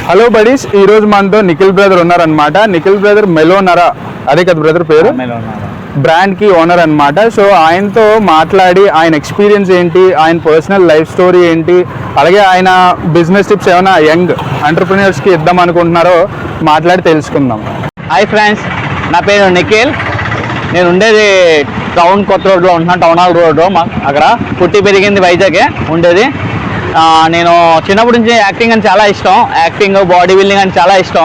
Hello buddies, ఈ రోజు మనతో నిఖిల్ బ్రదర్ ఉన్నారనమాట. నిఖిల్ బ్రదర్ మెలోనరా, అదే కదా బ్రదర్ పేరు, బ్రాండ్ కి ఓనర్ అనమాట. సో ఆయనతో మాట్లాడి ఆయన ఎక్స్పీరియన్స్ ఏంటి, ఆయన పర్సనల్ లైఫ్ స్టోరీ ఏంటి, అలాగే ఆయన బిజినెస్ టిప్స్ ఏమైనా యంగ్ ఎంటర్ప్రినర్స్ కి ఇద్దాం అనుకుంటున్నారో మాట్లాడి తెలుసుకుందాం. హాయ్ ఫ్రెండ్స్, నా పేరు నిఖిల్. నేను ఉండేది టౌన్ కొత్త రోడ్లో ఉంటున్నాను, టౌన్ హాల్ రోడ్లో. అక్కడ పుట్టి పెరిగింది వైజాగే ఉండేది. నేను చిన్నప్పటి నుంచి యాక్టింగ్ అని చాలా ఇష్టం, యాక్టింగ్ బాడీ బిల్డింగ్ అని చాలా ఇష్టం.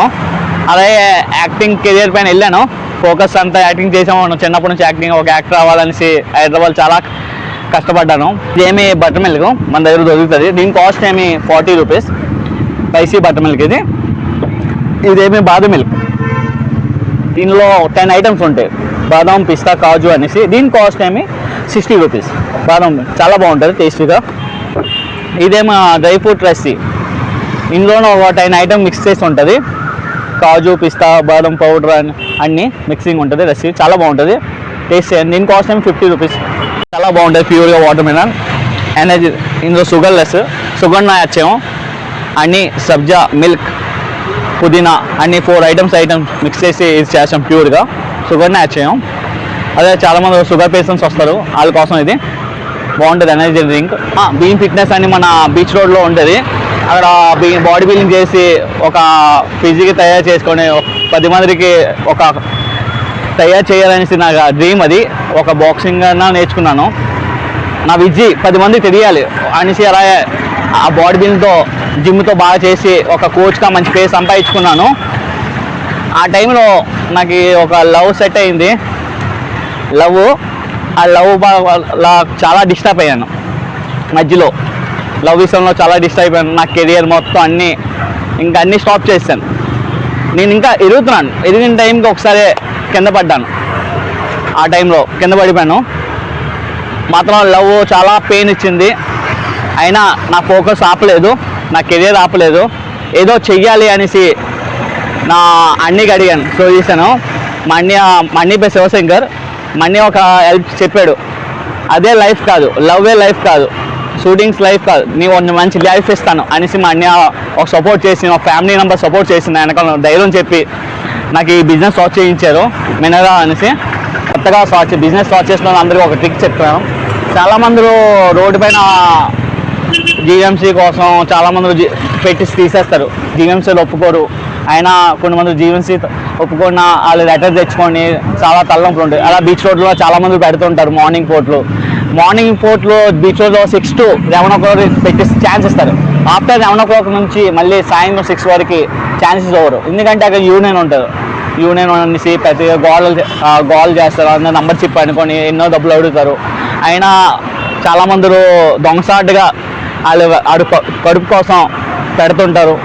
అలాగే యాక్టింగ్ కెరియర్ పైన వెళ్ళాను, ఫోకస్ అంతా యాక్టింగ్ చేసాము. చిన్నప్పటి నుంచి యాక్టింగ్, ఒక యాక్టర్ అవ్వాలనేసి హైదరాబాద్ చాలా కష్టపడ్డాను. ఇదేమి బటర్ మిల్క్ మన దగ్గర దొరుకుతుంది. దీని కాస్ట్ ఏమి 40 రూపీస్, స్పైసీ బటర్ మిల్క్. ఇదేమి బాదం మిల్క్. దీనిలో 10 ఐటమ్స్ ఉంటాయి, బాదం, పిస్తా, కాజు అనేసి. దీని కాస్ట్ ఏమి 60 రూపీస్. బాదం చాలా బాగుంటుంది టేస్టీగా. ఇదేమో డ్రై ఫ్రూట్ రస్సీ. ఇందులోనూ ఒక 10 ఐటమ్ మిక్స్ చేసి ఉంటుంది, కాజు, పిస్తా, బాదం పౌడర్ అన్నీ మిక్సింగ్ ఉంటుంది. రస్సీ చాలా బాగుంటుంది, టేస్ట్ చేయండి. దీని కాస్ట్ ఏమి 50 రూపీస్. చాలా బాగుంటుంది, ప్యూర్గా వాటర్ మిలన్ ఎనర్జీ. ఇందులో షుగర్లెస్, షుగర్ని యాడ్ చేయము. అన్నీ సబ్జా, మిల్క్, పుదీనా అన్నీ 4 ఐటమ్స్ మిక్స్ చేసి ఇది చేస్తాం ప్యూర్గా. షుగర్ని యాడ్ చేయం. అదే చాలామంది షుగర్ పేషెంట్స్ వస్తారు, వాళ్ళ కోసం ఇది బాగుంటుంది ఎనర్జీ డ్రింక్. బీమ్ ఫిట్నెస్ అని మన బీచ్ రోడ్లో ఉంటుంది. అక్కడ బాడీ బిల్డింగ్ చేసి ఒక ఫిజిక్ తయారు చేసుకొని 10 మందికి ఒక తయారు చేయాలనేసి నాకు డ్రీమ్. అది ఒక బాక్సింగ్ అన్నా నేర్చుకున్నాను. నా విజ్జి 10 మందికి తెలియాలి అనేసి అలా ఆ బాడీ బిల్డింగ్తో జిమ్తో బాగా చేసి ఒక కోచ్గా మంచి పేరు సంపాదించుకున్నాను. ఆ టైంలో నాకు ఒక లవ్ సెట్ అయింది. ఆ లవ్ చాలా డిస్టర్బ్ అయ్యాను మధ్యలో. లవ్ విషయంలో చాలా డిస్టర్బ్ అయిపోయాను. నా కెరియర్ మొత్తం అన్నీ స్టాప్ చేశాను. నేను ఇంకా ఎదుగుతున్నాను. ఎదిగిన టైంకి ఒకసారి కింద పడ్డాను. ఆ టైంలో కింద పడిపోయాను. మాత్రం లవ్ చాలా పెయిన్ ఇచ్చింది. అయినా నా ఫోకస్ ఆపలేదు, నా కెరియర్ ఆపలేదు. ఏదో చెయ్యాలి అనేసి నా అన్నీకి అడిగాను, సో చేశాను. మా అన్నీ పేరు శివశంకర్. మా అన్నీ ఒక హెల్ప్ చెప్పాడు, అదే లైఫ్ కాదు, లవ్వే లైఫ్ కాదు, షూటింగ్స్ లైఫ్ కాదు, నీవు మంచి లైఫ్ ఇస్తాను అనేసి మా అన్నీ ఒక సపోర్ట్ చేసి, ఒక ఫ్యామిలీ మెంబర్ సపోర్ట్ చేసింది. వెనకాల ధైర్యం చెప్పి నాకు ఈ బిజినెస్ స్టార్ట్ చేయించారు మినరా అనేసి. కొత్తగా బిజినెస్ స్టార్ట్ చేసిన అందరికీ ఒక ట్రిక్ చెప్పాను. చాలామంది రోడ్డు పైన జీఎంసీ కోసం చాలామంది పెట్టి తీసేస్తారు, జీఎంసీలు ఒప్పుకోరు. అయినా కొంతమంది జీఎంసీ ఒప్పుకున్న వాళ్ళు లెటర్ తెచ్చుకొని చాలా తలనొప్పులు ఉంటాయి. అలా బీచ్ రోడ్లో చాలామంది పెడుతుంటారు. మార్నింగ్ పోర్ట్లో బీచ్ రోడ్లో 6 to 11 o'clock పెట్టి ఛాన్స్ ఇస్తారు. ఆఫ్టర్ 11 o'clock నుంచి మళ్ళీ సాయంత్రం 6 వరకు ఛాన్సెస్ ఓవరు. ఎందుకంటే అక్కడ యూనియన్ ఉంటుంది. యూనియన్ అనేసి ప్రతి గోల్ చేస్తారు, అందరూ నంబర్ చిప్ అనుకొని ఎన్నో డబ్బులు అడుగుతారు. అయినా చాలామంది దొంగసాటుగా వాళ్ళు కడుపు కోసం పెడుతుంటారు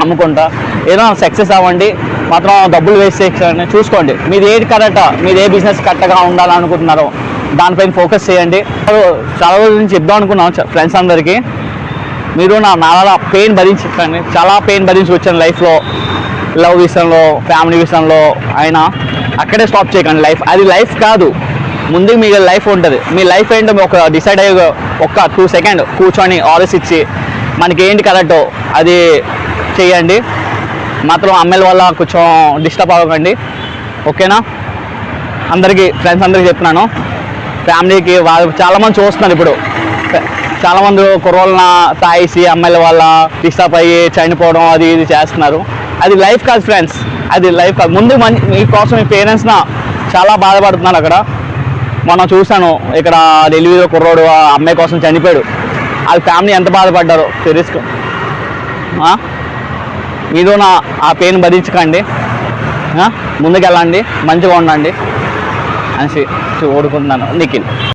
అమ్ముకుంటా. ఏదో సక్సెస్ అవ్వండి, మాత్రం డబ్బులు వేస్ట్ చేయండి. చూసుకోండి మీది ఏది కరెక్ట్, మీరు ఏ బిజినెస్ కరెక్ట్గా ఉండాలనుకుంటున్నారో దానిపైన ఫోకస్ చేయండి. చాలా రోజుల నుంచి చెప్దాం అనుకున్నాను ఫ్రెండ్స్ అందరికీ. మీరు నాలా పెయిన్ భరించండి, చాలా పెయిన్ భరించి వచ్చాను లైఫ్లో, లవ్ విషయంలో, ఫ్యామిలీ విషయంలో. అయినా అక్కడే స్టాప్ చేయకండి. అది లైఫ్ కాదు, ముందు మీ లైఫ్ ఉంటుంది. మీ లైఫ్ ఏంటో ఒక డిసైడ్ అయ్యే ఒక 2 seconds కూర్చొని ఆలోచించి మనకి ఏంటి కరెక్టో అది చేయండి. మాత్రం అమ్మాయిల వల్ల కొంచెం డిస్టర్బ్ అవ్వకండి, ఓకేనా? ఫ్రెండ్స్ అందరికీ చెప్తున్నాను. ఫ్యామిలీకి వాళ్ళు చాలామంది చూస్తున్నారు ఇప్పుడు. చాలామంది కుర్రోళ్ళని తాగేసి అమ్మాయిల వల్ల డిస్టర్బ్ అయ్యి చనిపోవడం అది ఇది చేస్తున్నారు. అది లైఫ్ కాదు ఫ్రెండ్స్, అది లైఫ్ కాదు. ముందు మీకోసం మీ పేరెంట్స్న చాలా బాధపడుతున్నారు. అక్కడ మనం చూసాను, ఇక్కడ డెలివరీ కుర్రోడు ఆ అమ్మాయి కోసం చనిపోయాడు. వాళ్ళ ఫ్యామిలీ ఎంత బాధపడ్డారో తెలుసుకో. మీరు ఆ పెయిన్ భరించకండి, ముందుకెళ్ళండి, మంచిగా ఉండండి అనేసి కోరుకుంటున్నాను. నిఖిల్.